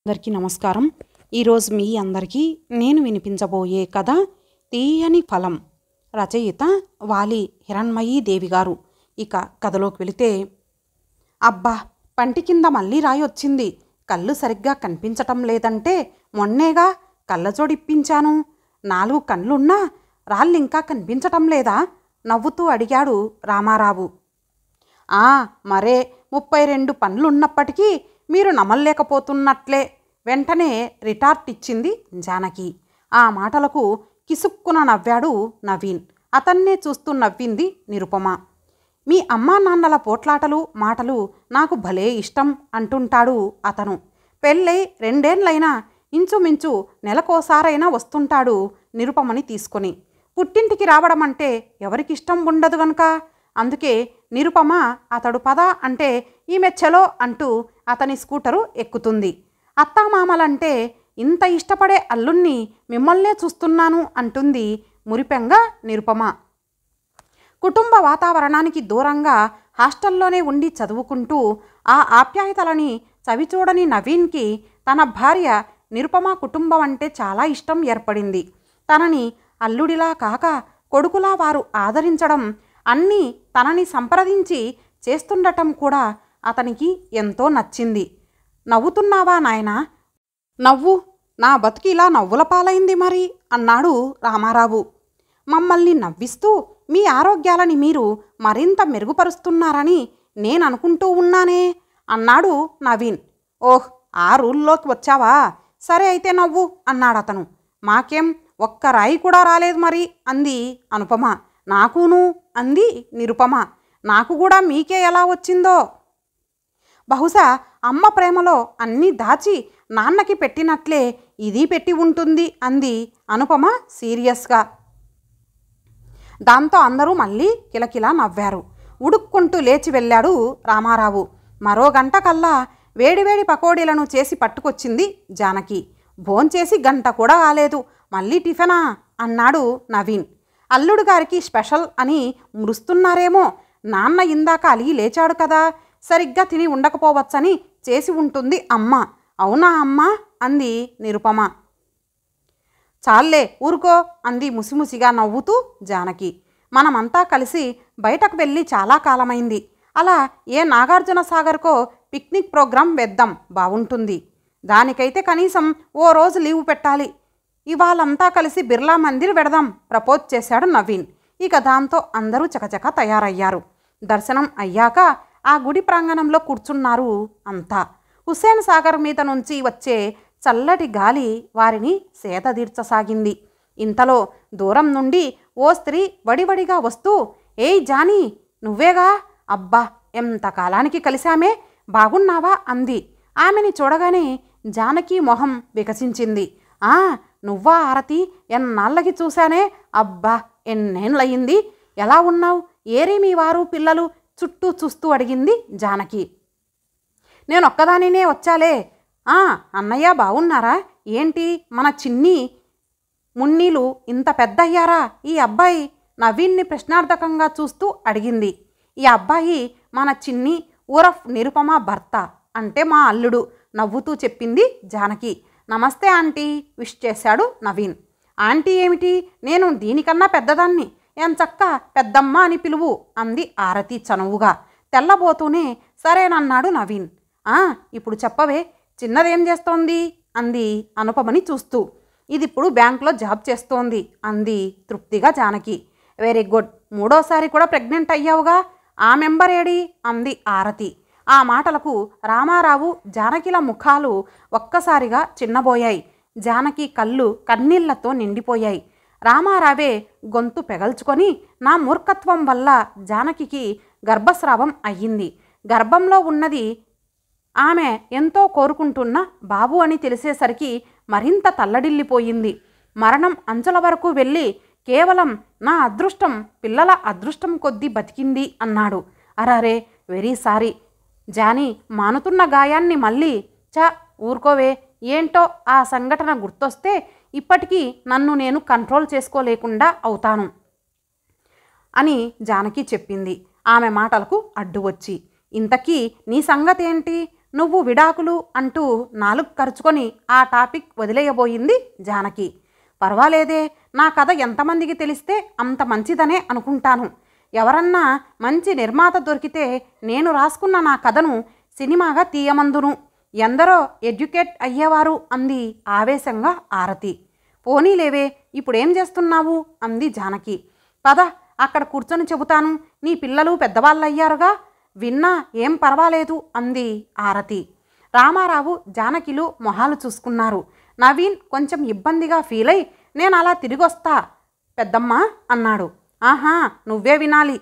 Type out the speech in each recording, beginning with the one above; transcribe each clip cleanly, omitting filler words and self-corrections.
అందరికీ నమస్కారం. ఈరోజు మీ అందరికీ నేను వినిపించబోయే కథ తీయని ఫలం. రచయిత వాలి హిరణ్మయీ దేవి గారు. ఇక కథలోకి వెళితే, అబ్బా, పంటి కింద మళ్ళీ రాయి వచ్చింది. కళ్ళు సరిగ్గా కనిపించటం లేదంటే మొన్నేగా కళ్ళజోడిప్పించాను. 4 కళ్ళున్నా రాళ్ళింకా కనిపించటం లేదా? నవ్వుతూ అడిగాడు రామారావు. మరే 32 పనులున్నప్పటికీ మీరు నమ్మలేకపోతున్నట్లే వెంటనే రిటార్ట్ ఇచ్చింది జానకి. ఆ మాటలకు కిసుక్కున నవ్వాడు నవీన్. అతన్నే చూస్తూ నవ్వింది నిరుపమ. మీ అమ్మా నాన్నల పోట్లాటలు మాటలు నాకు భలే ఇష్టం అంటుంటాడు అతను. పెళ్ళై 2 ఏళ్లైనా ఇంచుమించు నెలకోసారైనా వస్తుంటాడు నిరుపమని తీసుకొని. పుట్టింటికి రావడం అంటే ఎవరికిష్టం ఉండదు గనుక. అందుకే నిరుపమ అతడు పద అంటే ఈమె చలో అంటూ అతని స్కూటరు ఎక్కుతుంది. అత్తామామలంటే ఇంత ఇష్టపడే అల్లుణ్ణి మిమ్మల్నే చూస్తున్నాను అంటుంది మురిపెంగా నిరుపమ. కుటుంబ వాతావరణానికి దూరంగా హాస్టల్లోనే ఉండి చదువుకుంటూ ఆ ఆప్యాయతలని చవిచూడని నవీన్కి తన భార్య నిరుపమ కుటుంబం అంటే చాలా ఇష్టం ఏర్పడింది. తనని అల్లుడిలా కాక కొడుకులా వారు ఆదరించడం, అన్నీ తనని సంప్రదించి చేస్తుండటం కూడా అతనికి ఎంతో నచ్చింది. నవ్వుతున్నావా నాయనా? నవ్వు, నా బతుకి ఇలా నవ్వుల పాలైంది మరి అన్నాడు రామారావు. మమ్మల్ని నవ్విస్తూ మీ ఆరోగ్యాలని మీరు మరింత మెరుగుపరుస్తున్నారని నేననుకుంటూ ఉన్నానే అన్నాడు నవీన్. ఓహ్, ఆ రూల్లోకి వచ్చావా? సరే అయితే నవ్వు అన్నాడతను. మాకేం ఒక్క రాయి కూడా రాలేదు మరి అంది అనుపమ. నాకును అంది నిరుపమ. నాకు కూడా మీకే ఎలా వచ్చిందో. బహుశా అమ్మ ప్రేమలో అన్నీ దాచి నాన్నకి పెట్టినట్లే ఇది పెట్టి ఉంటుంది అంది అనుపమ సీరియస్గా. దాంతో అందరూ మళ్ళీ కిలకిలా నవ్వారు. ఉడుక్కుంటూ లేచి వెళ్ళాడు రామారావు. మరో గంట కల్లా వేడివేడి పకోడీలను చేసి పట్టుకొచ్చింది జానకి. భోంచేసి గంట కూడా కాలేదు, మళ్ళీ టిఫినా అన్నాడు నవీన్. అల్లుడు గారికి స్పెషల్ అని మురుస్తున్నారేమో. నాన్న ఇందాక అలిగి లేచాడు కదా, సరిగ్గా తిని ఉండకపోవచ్చని చేసి ఉంటుంది అమ్మ. అవునా అమ్మ అంది నిరుపమ. చాల్లే ఊరుకో అంది ముసిముసిగా నవ్వుతూ జానకి. మనమంతా కలిసి బయటకు వెళ్ళి చాలా కాలమైంది. అలా ఏ నాగార్జున సాగర్కో పిక్నిక్ ప్రోగ్రాం వేద్దాం, బాగుంటుంది. దానికైతే కనీసం ఓ రోజు లీవు పెట్టాలి. ఇవాళంతా కలిసి బిర్లా మందిర్ వెడదాం ప్రపోజ్ చేశాడు నవీన్. ఇక దాంతో అందరూ చకచక తయారయ్యారు. దర్శనం అయ్యాక ఆ గుడి ప్రాంగణంలో కూర్చున్నారు అంతా. హుస్సేన్ సాగర్ మీద నుంచి వచ్చే చల్లటి గాలి వారిని సేదతీర్చసాగింది. ఇంతలో దూరం నుండి ఓ స్త్రీ వడివడిగా వస్తూ, ఏయ్ జానీ, నువ్వేగా? అబ్బా, ఎంత కాలానికి కలిశామే, బాగున్నావా అంది. ఆమెని చూడగానే జానకి మొహం వికసించింది. నువ్వా ఆరతి? ఎన్నాళ్ళకి చూశానే, అబ్బా ఎన్నేళ్ళయింది. ఎలా ఉన్నావు? ఏరి మీ వారు పిల్లలు చుట్టూ చూస్తూ అడిగింది జానకి. నేనొక్కదానినే వచ్చాలే. అన్నయ్య బాగున్నారా? ఏంటి మన చిన్ని మున్నీలు ఇంత పెద్దయ్యారా? ఈ అబ్బాయి నవీన్ని ప్రశ్నార్థకంగా చూస్తూ అడిగింది. ఈ అబ్బాయి మన చిన్ని ఊరఫ్ నిరుపమ భర్త, అంటే మా అల్లుడు నవ్వుతూ చెప్పింది జానకి. నమస్తే ఆంటీ విష్ చేశాడు నవీన్. ఆంటీ ఏమిటి, నేను దీనికన్నా పెద్దదాన్ని, ఎంచక్క పెద్దమ్మ అని పిలువు అంది ఆరతి చనువుగా. తెల్లబోతూనే సరేనన్నాడు నవీన్. ఇప్పుడు చెప్పవే, చిన్నదేం చేస్తోంది అంది అనుపమని చూస్తూ. ఇదిప్పుడు బ్యాంకులో జాబ్ చేస్తోంది అంది తృప్తిగా జానకి. వెరీ గుడ్, 3వసారి కూడా ప్రెగ్నెంట్ అయ్యావుగా, ఆ మెంబర్ ఏడి అంది ఆరతి. ఆ మాటలకు రామారావు జానకిల ముఖాలు ఒక్కసారిగా చిన్నబోయాయి. జానకి కళ్ళు కన్నీళ్లతో నిండిపోయాయి. రామారావే గొంతు పెగల్చుకొని, నా మూర్ఖత్వం వల్ల జానకికి గర్భస్రావం అయ్యింది. గర్భంలో ఉన్నది ఆమె ఎంతో కోరుకుంటున్న బాబు అని తెలిసేసరికి మరింత తల్లడిల్లిపోయింది. మరణం అంచుల వరకు వెళ్ళి కేవలం నా అదృష్టం, పిల్లల అదృష్టం కొద్దీ బతికింది అన్నాడు. అరారే, వెరీ సారీ జానీ, మానుతున్న గాయాన్ని మళ్ళీ ఊరుకోవే. ఏంటో ఆ సంఘటన గుర్తొస్తే ఇప్పటికీ నన్ను నేను కంట్రోల్ చేసుకోలేకుండా అవుతాను అని జానకి చెప్పింది. ఆమె మాటలకు అడ్డు వచ్చి, ఇంతకీ నీ సంగతి ఏంటి? నువ్వు విడాకులు అంటూ నాలుగు ఖర్చుకొని ఆ టాపిక్ వదిలేయబోయింది జానకి. పర్వాలేదే, నా కథ ఎంతమందికి తెలిస్తే అంత మంచిదనే అనుకుంటాను. ఎవరన్నా మంచి నిర్మాత దొరికితే నేను రాసుకున్న నా కథను సినిమాగా తీయమందును. ఎందరో ఎడ్యుకేట్ అయ్యేవారు అంది ఆవేశంగా ఆరతి. పోనీలేవే, ఇప్పుడేం చేస్తున్నావు అంది జానకి. పద, అక్కడ కూర్చొని చెబుతాను. నీ పిల్లలు పెద్దవాళ్ళయ్యారుగా, విన్నా ఏం పర్వాలేదు అంది ఆరతి. రామారావు జానకిలు మొహాలు చూసుకున్నారు. నవీన్ కొంచెం ఇబ్బందిగా ఫీల్ అయి నేను అలా తిరిగొస్తా పెద్దమ్మ అన్నాడు. ఆహా, నువ్వే వినాలి.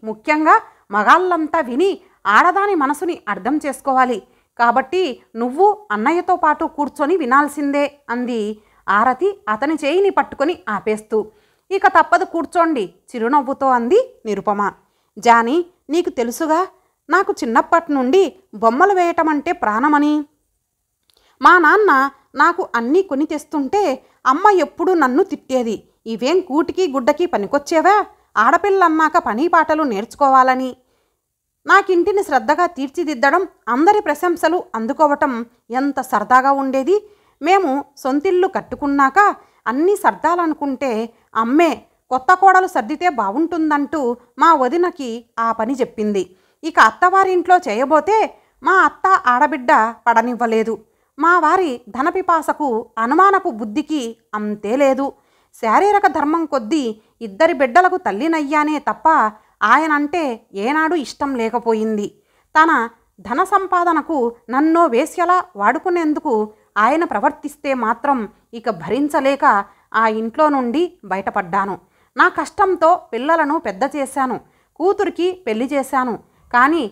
ముఖ్యంగా మగాళ్ళంతా విని ఆడదాని మనసుని అర్థం చేసుకోవాలి. కాబట్టి నువ్వు అన్నయ్యతో పాటు కూర్చొని వినాల్సిందే అంది ఆరతి అతని చేయిని పట్టుకొని ఆపేస్తూ. ఇక తప్పదు, కూర్చోండి చిరునవ్వుతో అంది నిరుపమ. జానీ, నీకు తెలుసుగా నాకు చిన్నప్పటి నుండి బొమ్మలు వేయటం అంటే ప్రాణమని. మా నాన్న నాకు అన్నీ కొని తెస్తుంటే అమ్మ ఎప్పుడూ నన్ను తిట్టేది. ఇవేం కూటికి గుడ్డకి పనికొచ్చేవా, ఆడపిల్లన్నాక పని పాటలు నేర్చుకోవాలని. నాకింటిని శ్రద్ధగా తీర్చిదిద్దడం, అందరి ప్రశంసలు అందుకోవటం ఎంత సరదాగా ఉండేది. మేము సొంతిల్లు కట్టుకున్నాక అన్నీ సర్దాలనుకుంటే అమ్మే కొత్త కోడలు సర్దితే బాగుంటుందంటూ మా వదినకి ఆ పని చెప్పింది. ఇక అత్తవారింట్లో చేయబోతే మా అత్త ఆడబిడ్డ పడనివ్వలేదు. మా వారి ధనపిపాసకు అనుమానపు బుద్ధికి అంతే లేదు. శారీరక ధర్మం కొద్దీ ఇద్దరి బిడ్డలకు తల్లినయ్యానే తప్ప ఆయనంటే ఏనాడు ఇష్టం లేకపోయింది. తన ధన సంపాదనకు నన్నో వేశ్యలా వాడుకునేందుకు ఆయన ప్రవర్తిస్తే మాత్రం ఇక భరించలేక ఆ ఇంట్లో నుండి బయటపడ్డాను. నా కష్టంతో పిల్లలను పెద్ద చేశాను, కూతురికి పెళ్లి చేశాను. కానీ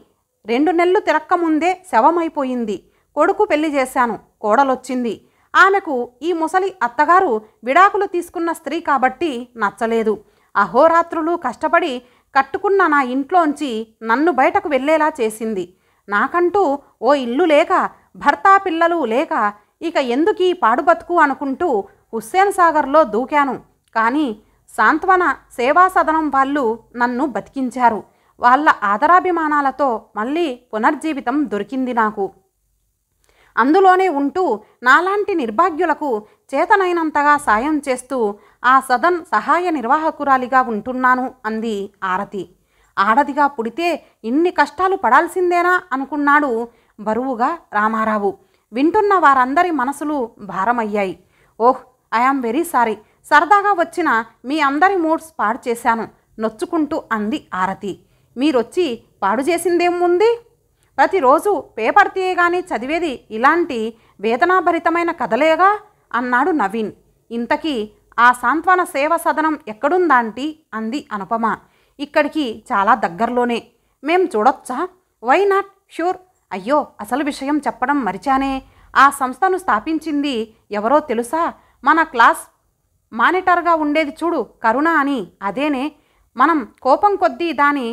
2 నెలలు తిరక్కముందే శవమైపోయింది. కొడుకు పెళ్లి చేశాను, కోడలొచ్చింది. ఆమెకు ఈ ముసలి అత్తగారు విడాకులు తీసుకున్న స్త్రీ కాబట్టి నచ్చలేదు. అహోరాత్రులు కష్టపడి కట్టుకున్న నా ఇంట్లోంచి నన్ను బయటకు వెళ్ళేలా చేసింది. నాకంటూ ఓ ఇల్లు లేక, భర్త పిల్లలు లేక ఇక ఎందుకీ పాడుబతుకు అనుకుంటూ హుస్సేన్ సాగర్లో దూకాను. కానీ సాంత్వన సేవా సదనం వాళ్ళు నన్ను బతికించారు. వాళ్ళ ఆదరాభిమానాలతో మళ్ళీ పునర్జీవితం దొరికింది నాకు. అందులోనే ఉంటూ నాలాంటి నిర్భాగ్యులకు చేతనైనంతగా సాయం చేస్తూ ఆ సదన్ సహాయ నిర్వాహకురాలిగా ఉంటున్నాను అంది ఆరతి. ఆడదిగా పుడితే ఇన్ని కష్టాలు పడాల్సిందేనా అనుకున్నాడు బరువుగా రామారావు. వింటున్న వారందరి మనసులు భారమయ్యాయి. ఓహ్, ఐఆమ్ వెరీ సారీ, సరదాగా వచ్చిన మీ అందరి మూడ్స్ పాడు చేశాను నొచ్చుకుంటూ అంది ఆరతి. మీరొచ్చి పాడు చేసిందేముంది? ప్రతిరోజు పేపర్ తీయగానే చదివేది ఇలాంటి వేదనాభరితమైన కథలేగా అన్నాడు నవీన్. ఇంతకీ ఆ సాంత్వన సేవ సదనం ఎక్కడుందాంటీ అంది అనుపమ. ఇక్కడికి చాలా దగ్గరలోనే. మేం చూడొచ్చా? Why not, sure. అయ్యో, అసలు విషయం చెప్పడం మరిచానే. ఆ సంస్థను స్థాపించింది ఎవరో తెలుసా? మన క్లాస్ మానిటర్గా ఉండేది చూడు, కరుణ అని. అదేనే. మనం కోపం కొద్దీ దాని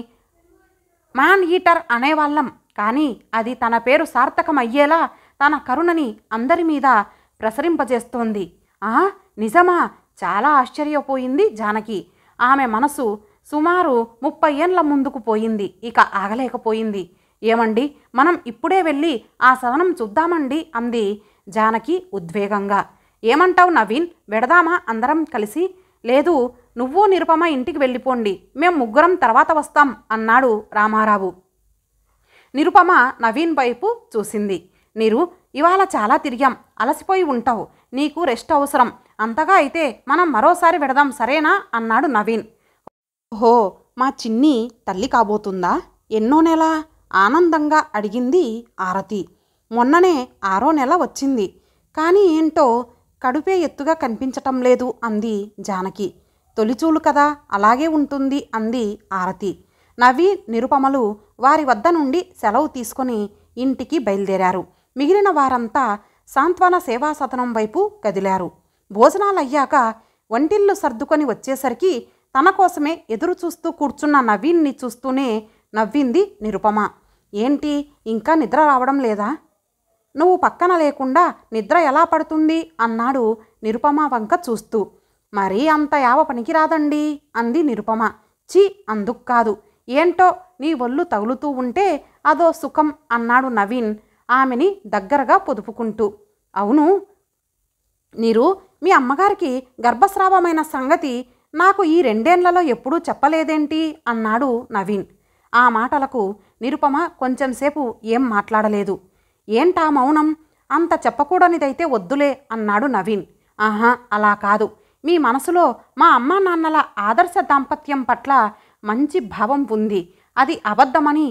మ్యాన్ ఈటర్ అనేవాళ్ళం. కానీ అది తన పేరు సార్థకమయ్యేలా తన కరుణని అందరి మీద ప్రసరింపజేస్తోంది. నిజమా? చాలా ఆశ్చర్యపోయింది జానకి. ఆమె మనసు సుమారు 30 ఏండ్ల ముందుకు పోయింది. ఇక ఆగలేకపోయింది. ఏమండి, మనం ఇప్పుడే వెళ్ళి ఆ సదనం చూద్దామండి అంది జానకి ఉద్వేగంగా. ఏమంటావు నవీన్, వెడదామా అందరం కలిసి? లేదు, నువ్వు నిరుపమ ఇంటికి వెళ్ళిపోండి, మేం ముగ్గురం తర్వాత వస్తాం అన్నాడు రామారావు. నిరుపమ నవీన్ వైపు చూసింది. నీరు, ఇవాళ చాలా తిరిగాం, అలసిపోయి ఉంటావు, నీకు రెస్ట్ అవసరం. అంతగా అయితే మనం మరోసారి వెడదాం, సరేనా అన్నాడు నవీన్. ఓహో, మా చిన్ని తల్లి కాబోతుందా? ఎన్నో నెల? ఆనందంగా అడిగింది ఆరతి. మొన్ననే 6వ నెల వచ్చింది. కానీ ఏంటో కడుపే ఎత్తుగా కనిపించటం లేదు అంది జానకి. తొలిచూలు కదా, అలాగే ఉంటుంది అంది ఆరతి. నవీన్, నిరుపమలు వారి వద్ద నుండి సెలవు తీసుకొని ఇంటికి బయలుదేరారు. మిగిలిన వారంతా సాంత్వన సేవా సదనం వైపు కదిలారు. భోజనాలయ్యాక వంటిల్లు సర్దుకొని వచ్చేసరికి తన కోసమే ఎదురు చూస్తూ కూర్చున్న నవీన్ని చూస్తూనే నవ్వింది నిరుపమ. ఏంటి, ఇంకా నిద్ర రావడం లేదా? నువ్వు పక్కన లేకుండా నిద్ర ఎలా పడుతుంది అన్నాడు నిరుపమ వంక చూస్తూ. మరీ అంత యావ పనికిరాదండి అంది నిరుపమ. చి, అందుకు కాదు, ఏంటో నీ ఒళ్ళు తగులుతూ ఉంటే అదో సుఖం అన్నాడు నవీన్ ఆమెని దగ్గరగా పొదుపుకుంటూ. అవును, మీరు మీ అమ్మగారికి గర్భస్రావమైన సంగతి నాకు ఈ 2 ఏళ్లలో ఎప్పుడూ చెప్పలేదేంటి అన్నాడు నవీన్. ఆ మాటలకు నిరుపమ కొంచెంసేపు ఏం మాట్లాడలేదు. ఏంటా మౌనం? అంత చెప్పకూడనిదైతే వద్దులే అన్నాడు నవీన్. ఆహా, అలా కాదు. మీ మనసులో మా అమ్మా నాన్నల ఆదర్శ దాంపత్యం పట్ల మంచి భావం ఉంది. అది అబద్ధమని,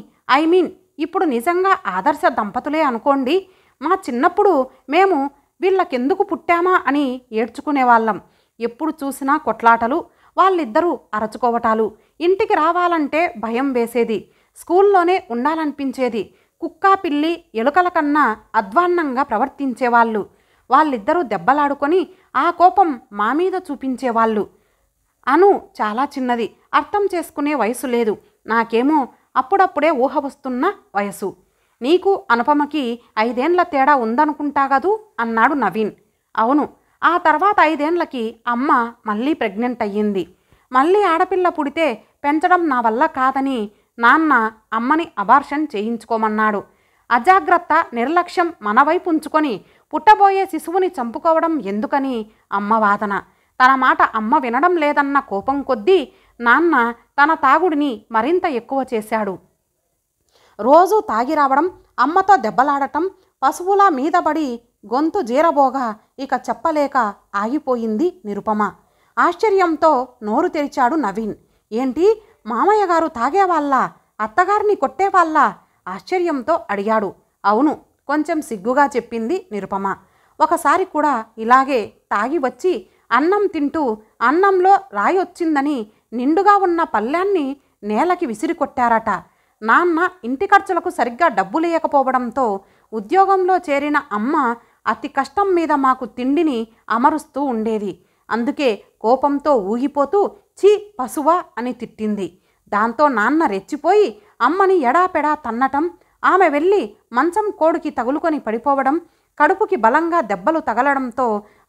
ఇప్పుడు నిజంగా ఆదర్శ దంపతులే అనుకోండి. మా చిన్నప్పుడు మేము వీళ్ళకెందుకు పుట్టామా అని ఏడ్చుకునేవాళ్ళం. ఎప్పుడు చూసినా కొట్లాటలు, వాళ్ళిద్దరూ అరచుకోవటాలు. ఇంటికి రావాలంటే భయం వేసేది. స్కూల్లోనే ఉండాలనిపించేది. కుక్క పిల్లి ఎలుకల కన్నా అధ్వాన్నంగా ప్రవర్తించేవాళ్ళు. వాళ్ళిద్దరూ దెబ్బలాడుకొని ఆ కోపం మా మీద చూపించేవాళ్ళు. అను చాలా చిన్నది, అర్థం చేసుకునే వయసు లేదు. నాకేమో అప్పుడప్పుడే ఊహ వస్తున్న వయసు. నీకు అనుపమకి 5 ఏండ్ల తేడా ఉందనుకుంటా కదూ అన్నాడు నవీన్. అవును. ఆ తర్వాత 5 ఏండ్లకి అమ్మ మళ్ళీ ప్రెగ్నెంట్ అయ్యింది. మళ్ళీ ఆడపిల్ల పుడితే పెంచడం నా వల్ల కాదని నాన్న అమ్మని అబార్షన్ చేయించుకోమన్నాడు. అజాగ్రత్త, నిర్లక్ష్యం మన వైపు ఉంచుకొని పుట్టబోయే శిశువుని చంపుకోవడం ఎందుకని అమ్మ వాదన. తన మాట అమ్మ వినడం లేదన్న కోపం కొద్దీ నాన్న తన తాగుడిని మరింత ఎక్కువ చేశాడు. రోజూ తాగి రావడం, అమ్మతో దెబ్బలాడటం, పశువులా మీదబడి గొంతు జీరబోగా ఇక చెప్పలేక ఆగిపోయింది నిరుపమ. ఆశ్చర్యంతో నోరు తెరిచాడు నవీన్. ఏంటి, మామయ్య గారు తాగేవాళ్ళా? అత్తగారిని కొట్టేవాళ్ళా? ఆశ్చర్యంతో అడిగాడు. అవును, కొంచెం సిగ్గుగా చెప్పింది నిరుపమ. ఒకసారి కూడా ఇలాగే తాగి వచ్చి అన్నం తింటూ అన్నంలో రాయి వచ్చిందని నిండుగా ఉన్న పళ్ళాన్ని నేలకి విసిరికొట్టారట. నాన్న ఇంటి ఖర్చులకు సరిగ్గా డబ్బులేయకపోవడంతో ఉద్యోగంలో చేరిన అమ్మ అతి కష్టం మీద మాకు తిండిని అమరుస్తూ ఉండేది. అందుకే కోపంతో ఊగిపోతూ ఛీ పశువా అని తిట్టింది. దాంతో నాన్న రెచ్చిపోయి అమ్మని ఎడాపెడా తన్నటం, ఆమె వెళ్ళి మంచం కోడికి తగులుకొని పడిపోవడం, కడుపుకి బలంగా దెబ్బలు తగలడంతో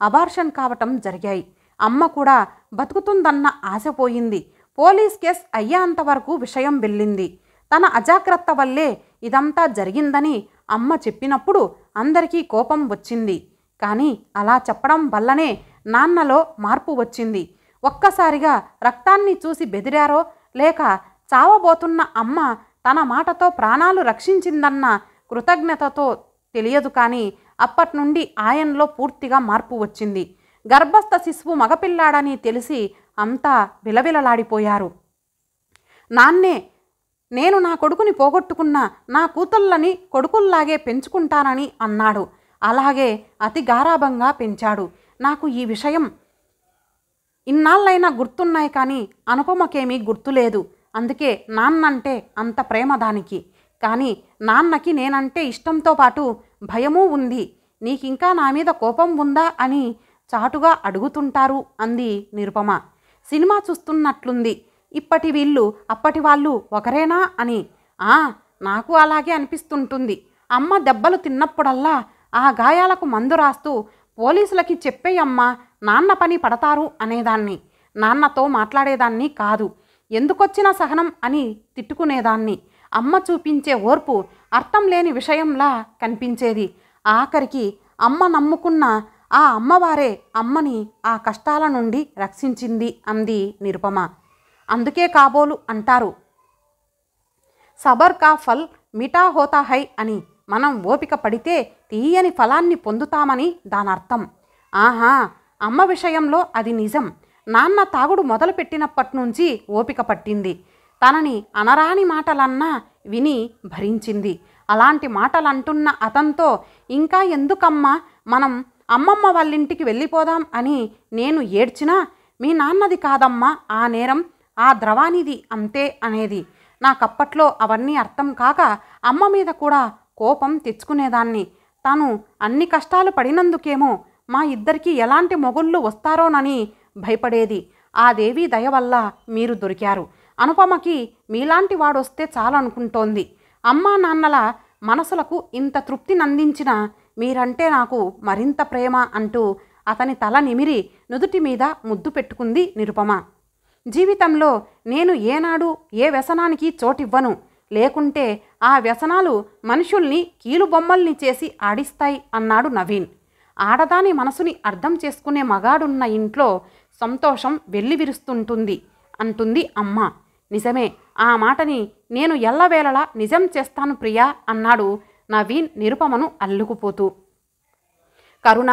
అబార్షన్ కావటం జరిగాయి. అమ్మ కూడా బతుకుతుందన్న ఆశపోయింది. పోలీస్ కేస్ అయ్యేంతవరకు విషయం వెళ్ళింది. తన అజాగ్రత్త వల్లే ఇదంతా జరిగిందని అమ్మ చెప్పినప్పుడు అందరికీ కోపం వచ్చింది. కానీ అలా చెప్పడం వల్లనే నాన్నలో మార్పు వచ్చింది. ఒక్కసారిగా రక్తాన్ని చూసి బెదిరారో లేక చావబోతున్న అమ్మ తన మాటతో ప్రాణాలు రక్షించిందన్న కృతజ్ఞతతో తెలియదు. కానీ అప్పట్నుండి ఆయనలో పూర్తిగా మార్పు వచ్చింది. గర్భస్థ శిశువు మగపిల్లాడని తెలిసి అంతా విలవిలలాడిపోయారు. నాన్నే నేను నా కొడుకుని పోగొట్టుకున్న నా కూతుళ్ళని కొడుకుల్లాగే పెంచుకుంటానని అన్నాడు. అలాగే అతి గారాబంగా పెంచాడు. నాకు ఈ విషయం ఇన్నాళ్ళైనా గుర్తున్నాయి, కానీ అనుపమకేమీ గుర్తులేదు. అందుకే నాన్నంటే అంత ప్రేమ దానికి. కానీ నాన్నకి నేనంటే ఇష్టంతో పాటు భయమూ ఉంది. నీకింకా నా మీద కోపం ఉందా అని చాటుగా అడుగుతుంటారు అంది నిరుపమ. సినిమా చూస్తున్నట్లుంది. ఇప్పటి వీళ్ళు అప్పటి వాళ్ళు ఒకరేనా అని. నాకు అలాగే అనిపిస్తుంటుంది. అమ్మ దెబ్బలు తిన్నప్పుడల్లా ఆ గాయాలకు మందు రాస్తూ పోలీసులకి చెప్పేయమ్మా, నాన్న పని పడతారు అనేదాన్ని. నాన్నతో మాట్లాడేదాన్ని కాదు. ఎందుకొచ్చిన సహనం అని తిట్టుకునేదాన్ని. అమ్మ చూపించే ఓర్పు అర్థం లేని విషయంలా కనిపించేది. ఆఖరికి అమ్మ నమ్ముకున్న ఆ అమ్మవారే అమ్మని ఆ కష్టాల నుండి రక్షించింది అంది నిరుపమ. అందుకే కాబోలు అంటారు, సబర్ కా ఫల్ మిఠా హోతా హై అని. మనం ఓపిక పడితే తీయని ఫలాన్ని పొందుతామని దానర్థం. ఆహా, అమ్మ విషయంలో అది నిజం. నాన్న తాగుడు మొదలుపెట్టినప్పటి నుంచి ఓపిక పట్టింది. తనని అనరాని మాటలన్నా విని భరించింది. అలాంటి మాటలంటున్న అతనితో ఇంకా ఎందుకమ్మా, మనం అమ్మమ్మ వాళ్ళింటికి వెళ్ళిపోదాం అని నేను ఏడ్చినా మీ నాన్నది కాదమ్మా ఆ నేరం, ఆ ద్రవానిది అంతే అనేది. నాకప్పట్లో అవన్నీ అర్థం కాక అమ్మ మీద కూడా కోపం తెచ్చుకునేదాన్ని. తను అన్ని కష్టాలు పడినందుకేమో మా ఇద్దరికీ ఎలాంటి మొగుళ్ళు వస్తారోనని భయపడేది. ఆ దేవి దయ వల్ల మీరు దొరికారు. అనుపమకి మీలాంటి వాడొస్తే చాలనుకుంటోంది. అమ్మా నాన్నల మనసులకు ఇంత తృప్తినందించిన మీరంటే నాకు మరింత ప్రేమ అంటూ అతని తల నిమిరి నుదుటి మీద ముద్దు పెట్టుకుంది నిరుపమ. జీవితంలో నేను ఏనాడు ఏ వ్యసనానికి చోటివ్వను. లేకుంటే ఆ వ్యసనాలు మనుషుల్ని కీలుబొమ్మల్ని చేసి ఆడిస్తాయి అన్నాడు నవీన్. ఆడదాని మనసుని అర్థం చేసుకునే మగాడున్న ఇంట్లో సంతోషం వెల్లివిరుస్తుంటుంది అంటుంది అమ్మ. నిజమే, ఆ మాటని నేను ఎల్లవేళలా నిజం చేస్తాను ప్రియా అన్నాడు నవీన్ నిరుపమను అల్లుకుపోతూ. కరుణ,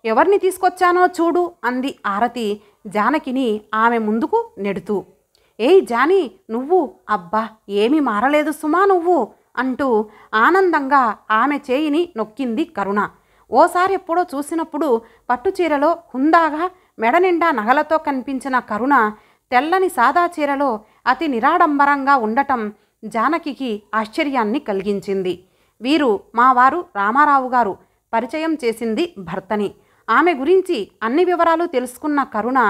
ఎవరిని తీసుకొచ్చానో చూడు అంది ఆరతి జానకిని ఆమె ముందుకు నెడుతూ. ఏయ్ జానీ, నువ్వు? అబ్బా, ఏమీ మారలేదు సుమా నువ్వు అంటూ ఆనందంగా ఆమె చేయిని నొక్కింది కరుణ. ఓసారి ఎప్పుడో చూసినప్పుడు పట్టుచీరలో హుందాగా మెడనిండా నగలతో కనిపించిన కరుణ తెల్లని సాదా చీరలో అతి నిరాడంబరంగా ఉండటం జానకికి ఆశ్చర్యాన్ని కలిగించింది. వీరు మా వారు రామారావు గారు పరిచయం చేసింది భర్తని. ఆమె గురించి అన్ని వివరాలు తెలుసుకున్న కరుణ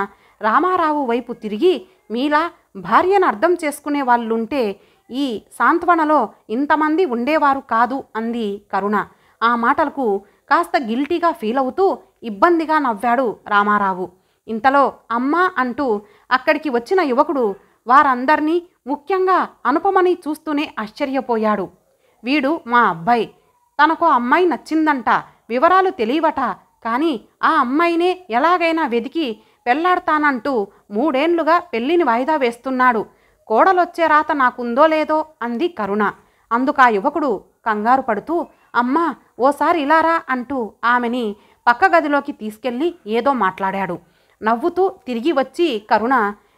రామారావు వైపు తిరిగి, మీలా భార్యను అర్థం చేసుకునే వాళ్ళుంటే ఈ సాంత్వనలో ఇంతమంది ఉండేవారు కాదు అంది కరుణ. ఆ మాటలకు కాస్త గిల్టీగా ఫీల్ అవుతూ ఇబ్బందిగా నవ్వాడు రామారావు. ఇంతలో అమ్మా అంటూ అక్కడికి వచ్చిన యువకుడు వారందర్నీ, ముఖ్యంగా అనుపమని చూస్తూనే ఆశ్చర్యపోయాడు. వీడు మా అబ్బాయి, తనకో అమ్మాయి నచ్చిందంట, వివరాలు తెలియవట, కానీ ఆ అమ్మాయినే ఎలాగైనా వెదికి పెళ్లాడతానంటూ 3 ఏళ్లుగా పెళ్లిని వాయిదా వేస్తున్నాడు. కోడలొచ్చే రాత నాకుందో లేదో అంది కరుణ. అందుకా యువకుడు కంగారు పడుతూ, అమ్మా ఓసారి ఇలారా అంటూ ఆమెని పక్క గదిలోకి తీసుకెళ్ళి ఏదో మాట్లాడాడు. నవ్వుతూ తిరిగి వచ్చి కరుణ,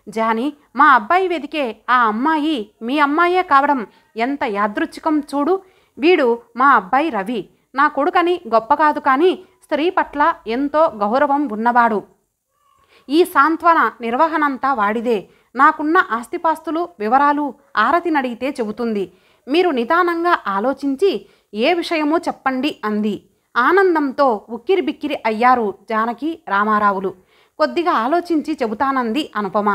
జానీ, మా అబ్బాయి వెదికే ఆ అమ్మాయి మీ అమ్మాయే కావడం ఎంత యాదృచ్ఛికం చూడు. వీడు మా అబ్బాయి రవి, నా కొడుకని గొప్ప కాదు, కానీ స్త్రీ పట్ల ఎంతో గౌరవం ఉన్నవాడు. ఈ సాంత్వన నిర్వహణంతా వాడిదే. నాకున్న ఆస్తిపాస్తులు వివరాలు ఆరతినడిగితే చెబుతుంది. మీరు నిదానంగా ఆలోచించి ఏ విషయమో చెప్పండి అంది. ఆనందంతో ఉక్కిరిబిక్కిరి అయ్యారు జానకి రామారావులు. కొద్దిగా ఆలోచించి చెబుతానంది అనుపమ.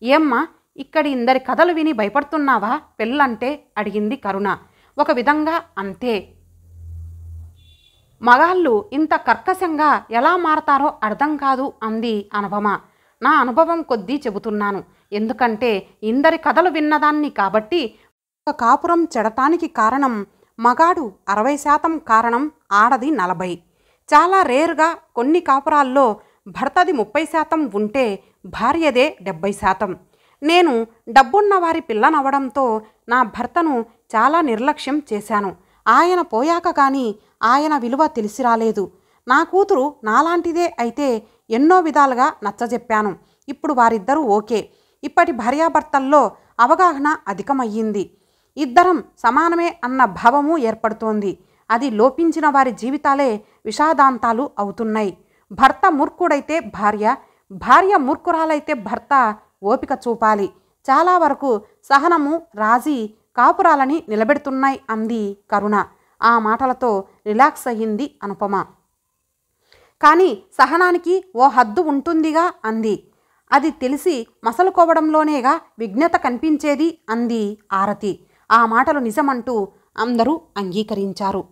ఏమ్మా, ఇక్కడి ఇందరి కథలు విని భయపడుతున్నావా పెళ్ళంటే అడిగింది కరుణ. ఒక విధంగా అంతే. మగాళ్ళు ఇంత కర్కశంగా ఎలా మారతారో అర్థం కాదు అంది అనుపమ. నా అనుభవం కొద్దీ చెబుతున్నాను, ఎందుకంటే ఇందరి కథలు విన్నదాన్ని కాబట్టి. ఒక కాపురం చెడటానికి కారణం మగాడు 60%, కారణం ఆడది 40%. చాలా రేర్గా కొన్ని కాపురాల్లో భర్తది 30% ఉంటే భార్యదే 70%. నేను డబ్బున్న వారి పిల్లనవ్వడంతో నా భర్తను చాలా నిర్లక్ష్యం చేశాను. ఆయన పోయాక కానీ ఆయన విలువ తెలిసి రాలేదు. నా కూతురు నాలాంటిదే అయితే ఎన్నో విధాలుగా నచ్చజెప్పాను. ఇప్పుడు వారిద్దరూ ఓకే. ఇప్పటి భార్యాభర్తల్లో అవగాహన అధికమయ్యింది. ఇద్దరం సమానమే అన్న భావము ఏర్పడుతోంది. అది లోపించిన వారి జీవితాలే విషాదాంతాలు అవుతున్నాయి. భర్త మూర్ఖుడైతే భార్య, భార్య మూర్ఖురాలైతే భర్త ఓపిక చూపాలి. చాలా వరకు సహనము, రాజీ కాపురాలని నిలబెడుతున్నాయి అంది కరుణ. ఆ మాటలతో రిలాక్స్ అయ్యింది అనుపమ. కానీ సహనానికి ఓ హద్దు ఉంటుందిగా అంది. అది తెలిసి మసలుకోవడంలోనేగా విఘ్నత కనిపించేది అంది ఆరతి. ఆ మాటలు నిజమంటూ అందరూ అంగీకరించారు.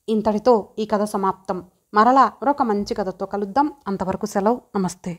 ఇంతటితో ఈ కథ సమాప్తం. మరలా మరొక మంచి కథతో కలుద్దాం. అంతవరకు సెలవు. నమస్తే.